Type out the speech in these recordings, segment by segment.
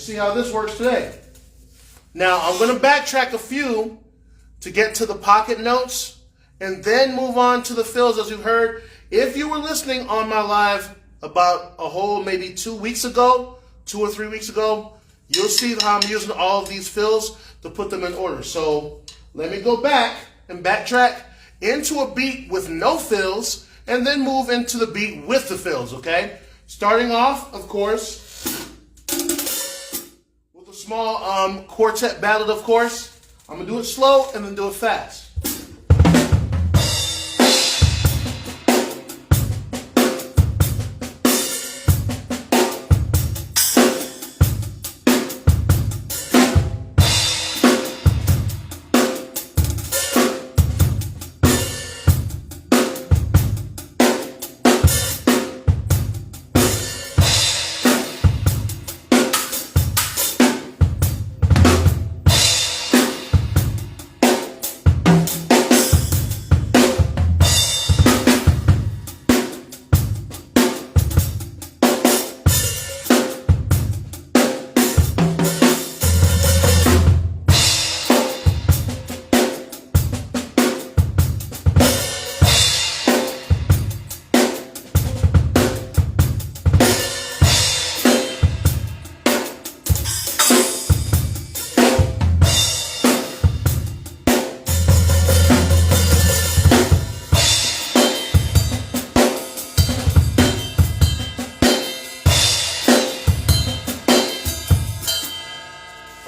let's see how this works today. Now, I'm going to backtrack a few to get to the pocket notes and then move on to the fills as you've heard. If you were listening on my live about a whole maybe 2 weeks ago, 2 or 3 weeks ago, you'll see how I'm using all of these fills to put them in order. So let me go back and backtrack into a beat with no fills and then move into the beat with the fills, okay? Starting off, of course, with a small quartet ballad, of course. I'm going to do it slow and then do it fast.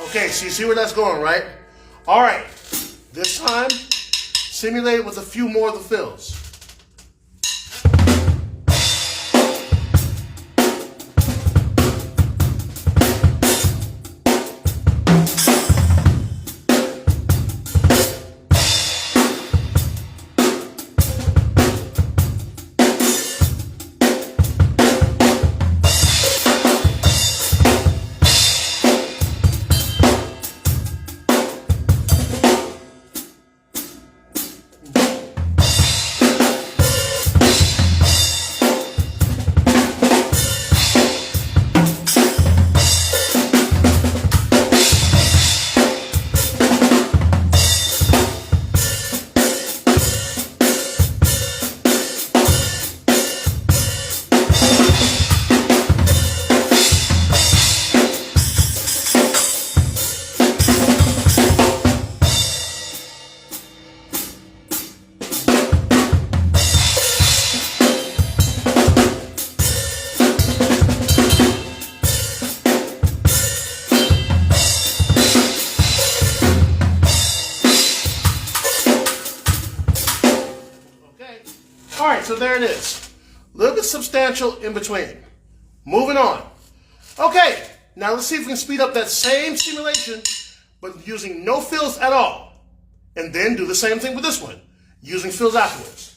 Okay, so you see where that's going, right? All right, this time, simulate it with a few more of the fills. All right, so there it is. A little bit substantial in between. Moving on. Okay, now let's see if we can speed up that same simulation, but using no fills at all. And then do the same thing with this one, using fills afterwards.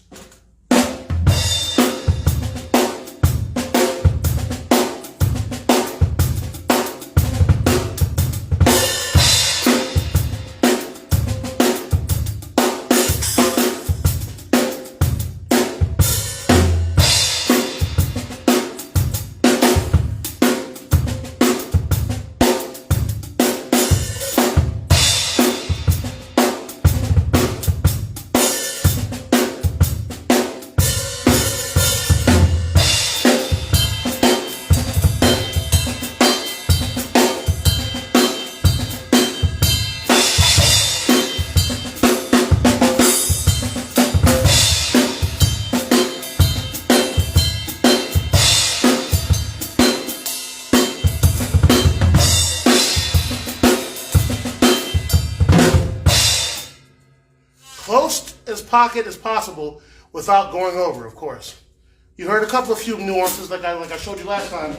Close as pocket as possible without going over, of course. You heard a few nuances like I showed you last time.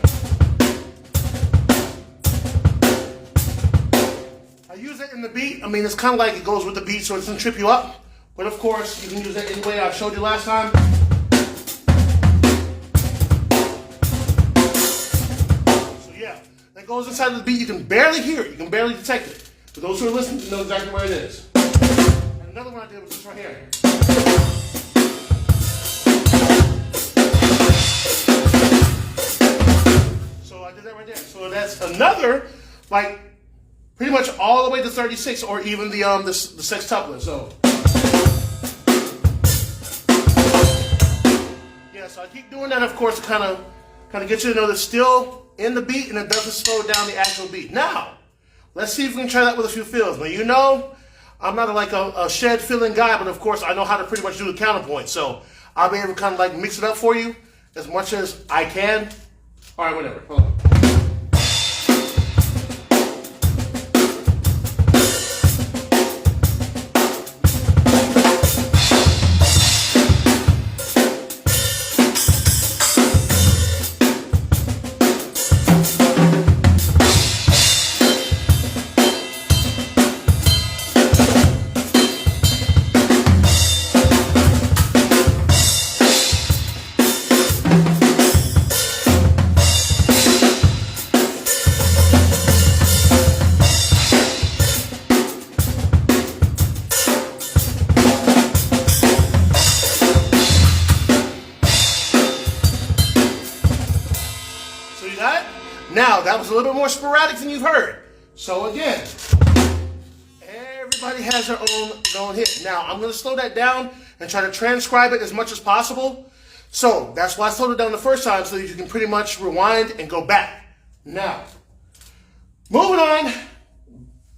I use it in the beat. I mean, it's kind of like it goes with the beat so it doesn't trip you up. But of course, you can use it any way I showed you last time. So yeah, that goes inside of the beat. You can barely hear it. You can barely detect it. For those who are listening, you know exactly where it is. And another one I did was this right here. So I did that right there. So that's another like pretty much all the way to 36, or even the sextuplet. So yeah, so I keep doing that, of course, to kind of get you to know that still in the beat and it doesn't slow down the actual beat. Now, let's see if we can try that with a few fills. Now, you know, I'm not like a shed filling guy, but of course I know how to pretty much do the counterpoint. So I'll be able to kind of like mix it up for you as much as I can. All right, whatever. Hold on. Now, that was a little bit more sporadic than you've heard. So again, everybody has their own hit. Now, I'm going to slow that down and try to transcribe it as much as possible. So that's why I slowed it down the first time, so that you can pretty much rewind and go back. Now, moving on,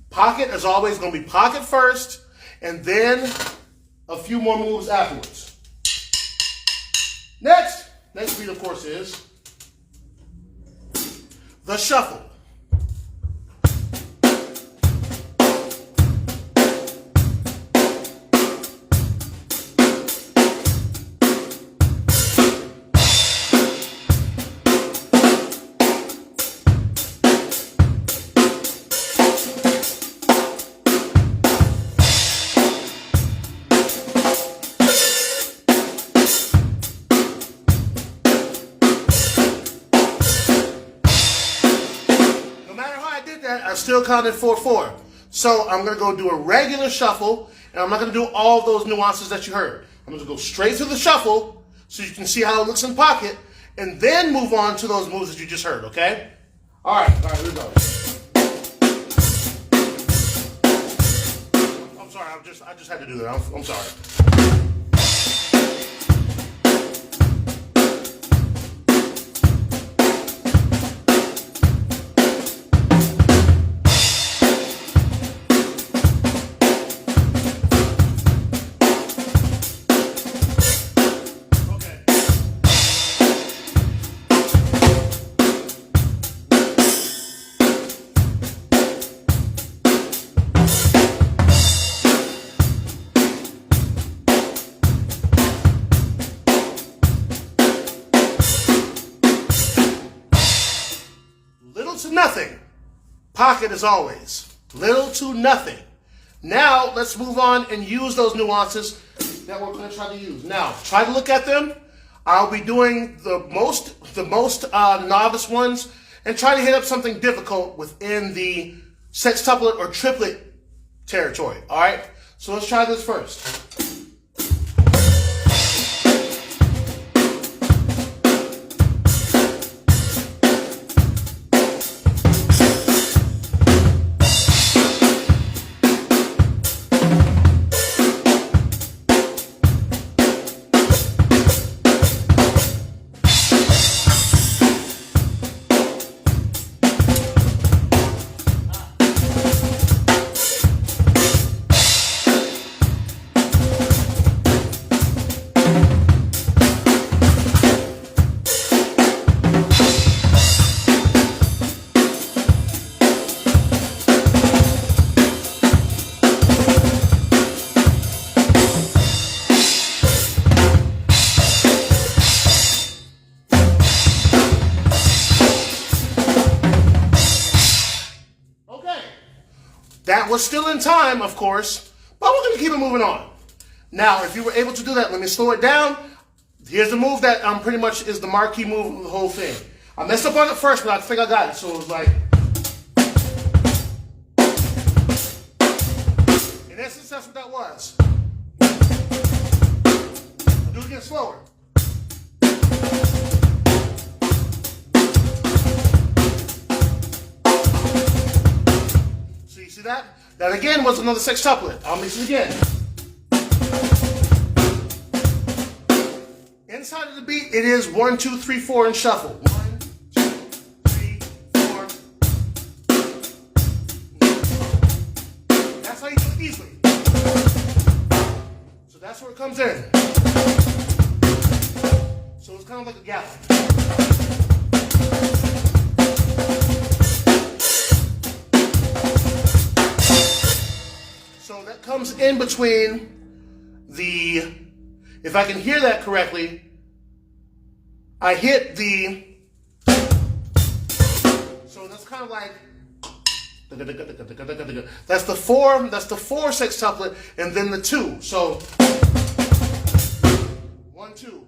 pocket is always going to be pocket first, and then a few more moves afterwards. Next beat, of course, is the shuffle. I still counted 4/4. So I'm going to go do a regular shuffle, and I'm not going to do all of those nuances that you heard. I'm going to go straight to the shuffle so you can see how it looks in pocket, and then move on to those moves that you just heard, okay? All right, here we go. I'm sorry, I just had to do that. I'm sorry. To nothing. Pocket as always. Little to nothing. Now, let's move on and use those nuances that we're going to try to use. Now, try to look at them. I'll be doing the most novice ones and try to hit up something difficult within the sextuplet or triplet territory. All right? So let's try this first. That was still in time, of course, but we're going to keep it moving on. Now, if you were able to do that, let me slow it down. Here's the move that pretty much is the marquee move of the whole thing. I messed up on it first, but I think I got it. So it was like, in essence, that's what that was. I'll do it again slower. That again was another sextuplet. I'll mix it again. Inside of the beat, it is 1, 2, 3, 4 and shuffle. 1, 2, 3, 4. That's how you do it easily. So that's where it comes in. So it's kind of like a gallop. So that comes in between the, if I can hear that correctly, I hit the, so that's kind of like, that's the 4 sextuplet, and then the 2. So 1, 2.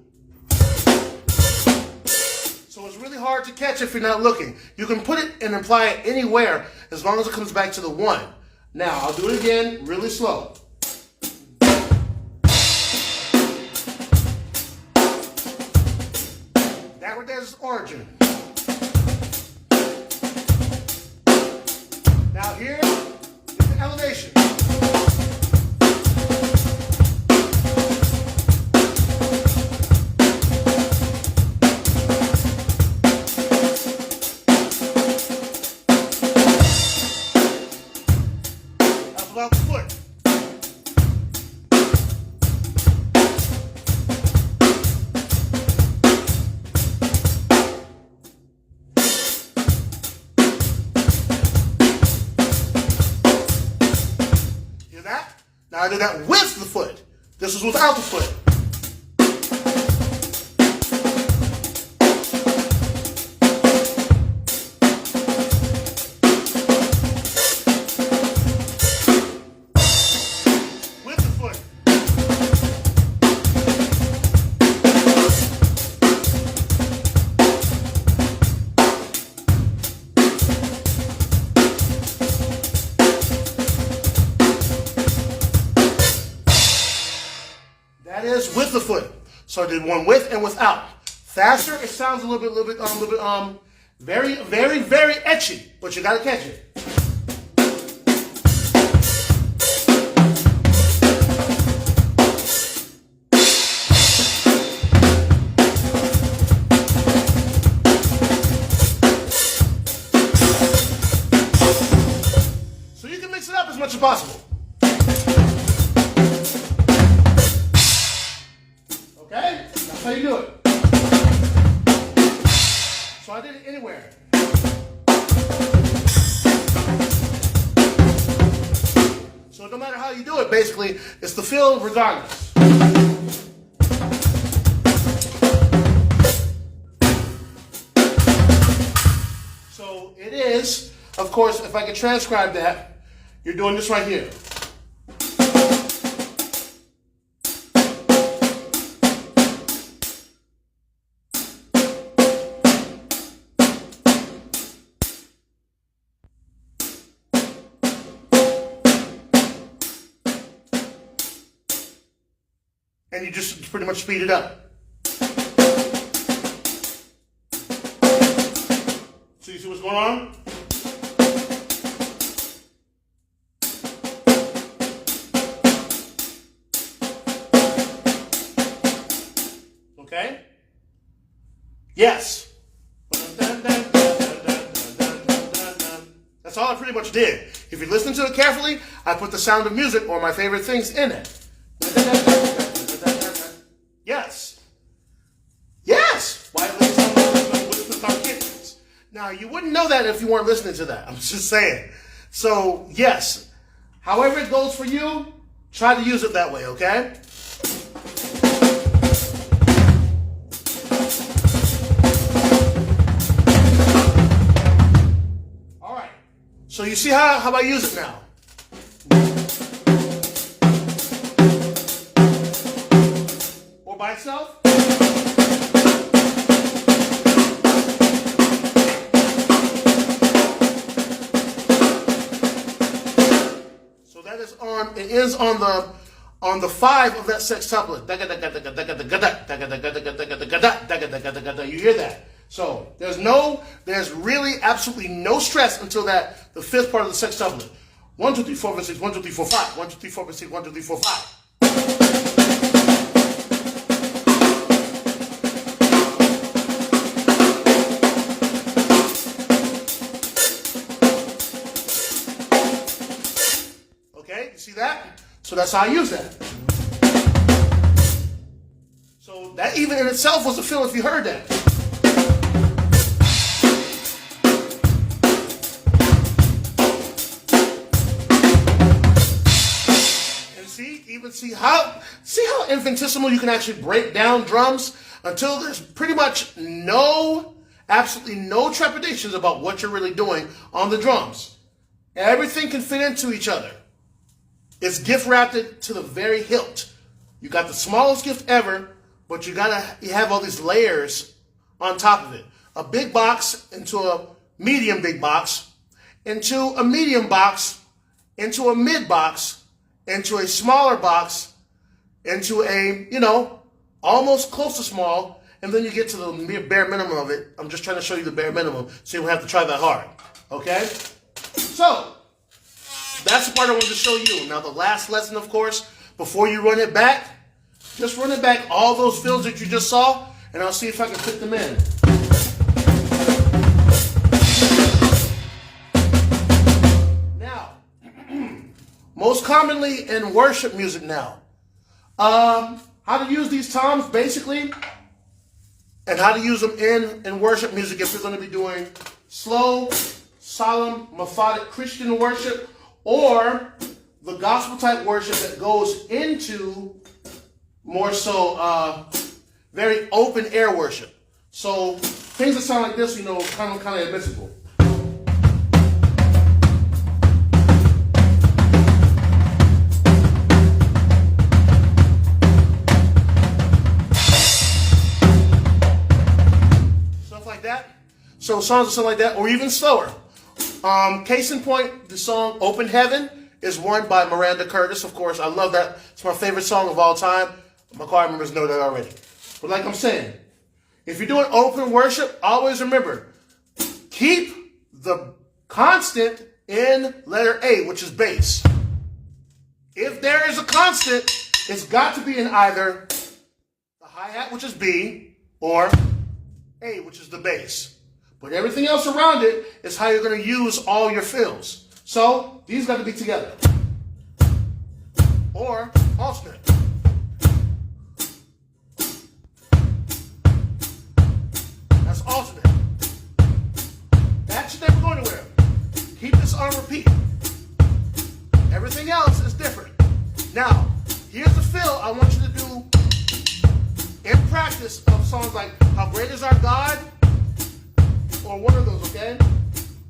So it's really hard to catch if you're not looking. You can put it and apply it anywhere as long as it comes back to the 1. Now I'll do it again really slow. That right there is origin. Now here is the elevation. That's about the foot. Now I did that with the foot. This is without the foot. With the foot. That is with the foot. So I did one with and without. Faster, it sounds a little bit, very, very, very etchy, but you gotta catch it. So you can mix it up as much as possible. Okay? That's how you do it. So I did it anywhere. So no matter how you do it, basically, it's the feel regardless. So it is, of course, if I could transcribe that, you're doing this right here. And you just pretty much speed it up. So you see what's going on? Okay? Yes. That's all I pretty much did. If you listen to it carefully, I put the Sound of Music or my favorite things in it. Yes. Yes. Why with our kittens? Now, you wouldn't know that if you weren't listening to that. I'm just saying. So, yes. However it goes for you, try to use it that way, okay? All right. So you see how I use it now? Or by itself? So that is on, it is on the 5 of that sextuplet. You hear that? So there's really absolutely no stress until the 5th part of the sextuplet. 1, 2, 3, 4, 5, 6, 1, 2, 3, 4, 5. 1, 2, 3, 4, 5, 6, 1, 2, 3, 4, 5. Okay, you see that? So that's how I use that. So that even in itself was a fill if you heard that. And see how infinitesimal you can actually break down drums until there's pretty much absolutely no trepidations about what you're really doing on the drums. Everything can fit into each other. It's gift wrapped to the very hilt. You got the smallest gift ever, but you have all these layers on top of it. A big box into a medium big box, into a medium box, into a mid box, into a smaller box, into a, almost close to small, and then you get to the bare minimum of it. I'm just trying to show you the bare minimum so you don't have to try that hard. Okay? So, that's the part I wanted to show you. Now, the last lesson, of course, before you run it back, just run it back all those fills that you just saw, and I'll see if I can fit them in. Now, most commonly in worship music now, how to use these toms, basically, and how to use them in worship music if you're going to be doing slow, solemn, methodic Christian worship, or the gospel type worship that goes into more so very open air worship. So things that sound like this, kind of admissible. Stuff like that. So songs that sound like that, or even slower. Case in point, the song Open Heaven is one by Miranda Curtis, of course. I love that. It's my favorite song of all time. My choir members know that already. But like I'm saying, if you're doing open worship, always remember, keep the constant in letter A, which is bass. If there is a constant, it's got to be in either the hi-hat, which is B, or A, which is the bass. But everything else around it is how you're going to use all your fills. So, these got to be together. Or alternate. That's alternate. That should never go anywhere. Keep this on repeat. Everything else is different. Now, here's the fill I want you to do in practice of songs like How Great Is Our God, or one of those, okay?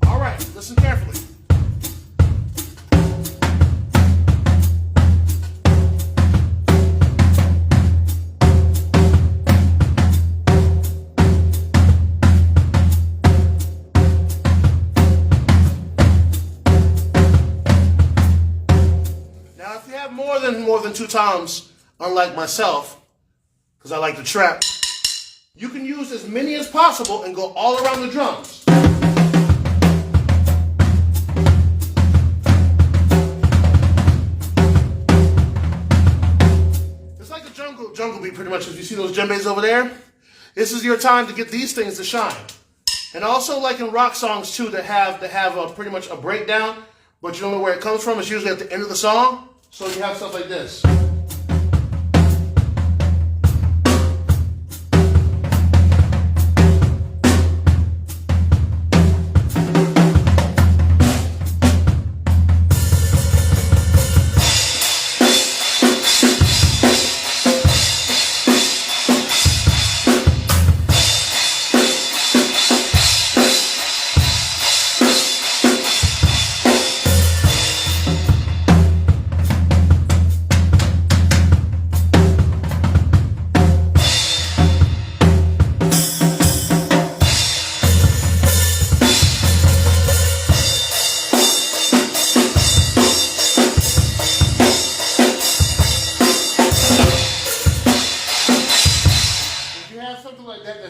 All right, listen carefully. Now, if you have more than 2 toms, unlike myself, because I like to trap, you can use as many as possible and go all around the drums. It's like a jungle beat pretty much. If you see those djembes over there, this is your time to get these things to shine. And also like in rock songs too, that have pretty much a breakdown, but you don't know where it comes from. It's usually at the end of the song. So you have stuff like this.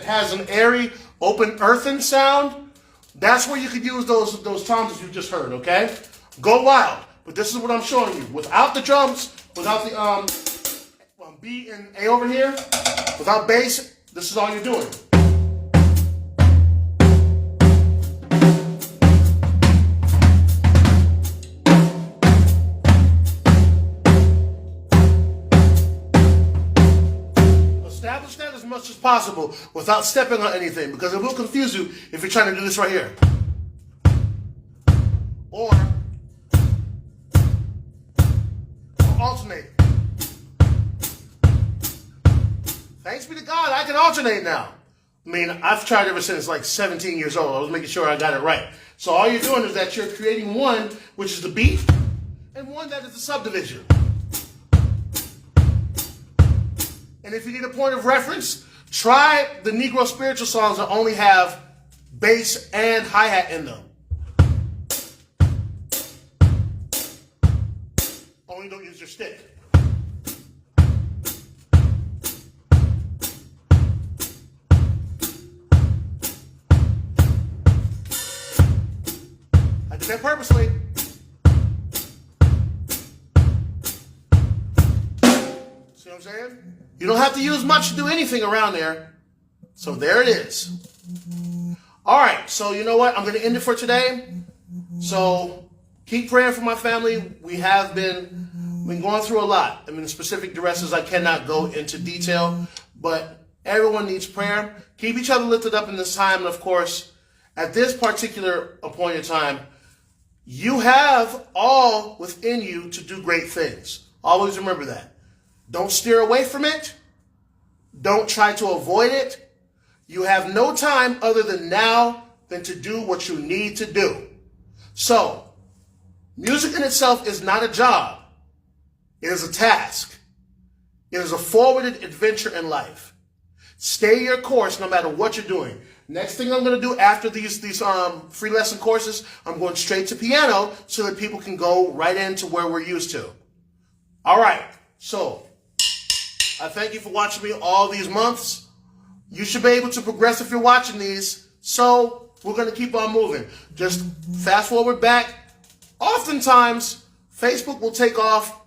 Has an airy, open earthen sound, that's where you could use those toms that you just heard, okay? Go wild. But this is what I'm showing you. Without the drums, without the B and A over here, without bass, this is all you're doing. Establish that as much as possible without stepping on anything, because it will confuse you if you're trying to do this right here. Or alternate. Thanks be to God, I can alternate now. I mean, I've tried ever since like 17 years old. I was making sure I got it right. So all you're doing is that you're creating one, which is the beat, and one that is the subdivision. And if you need a point of reference, try the Negro spiritual songs that only have bass and hi-hat in them. Only don't use your stick. I did that purposely. See what I'm saying? You don't have to use much to do anything around there. So there it is. All right, so you know what? I'm going to end it for today. So keep praying for my family. We have been going through a lot. I mean, specific directions I cannot go into detail, but everyone needs prayer. Keep each other lifted up in this time. And of course, at this particular appointed time, you have all within you to do great things. Always remember that. Don't steer away from it. Don't try to avoid it. You have no time other than now than to do what you need to do. So, music in itself is not a job. It is a task. It is a forwarded adventure in life. Stay your course no matter what you're doing. Next thing I'm going to do after these free lesson courses, I'm going straight to piano so that people can go right into where we're used to. All right, so I thank you for watching me all these months. You should be able to progress if you're watching these. So we're going to keep on moving. Just fast forward back. Oftentimes, Facebook will take off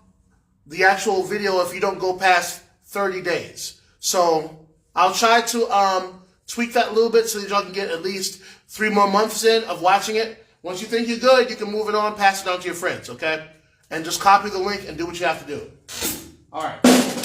the actual video if you don't go past 30 days. So I'll try to tweak that a little bit so that y'all can get at least 3 more months in of watching it. Once you think you're good, you can move it on, pass it on to your friends, okay? And just copy the link and do what you have to do. All right.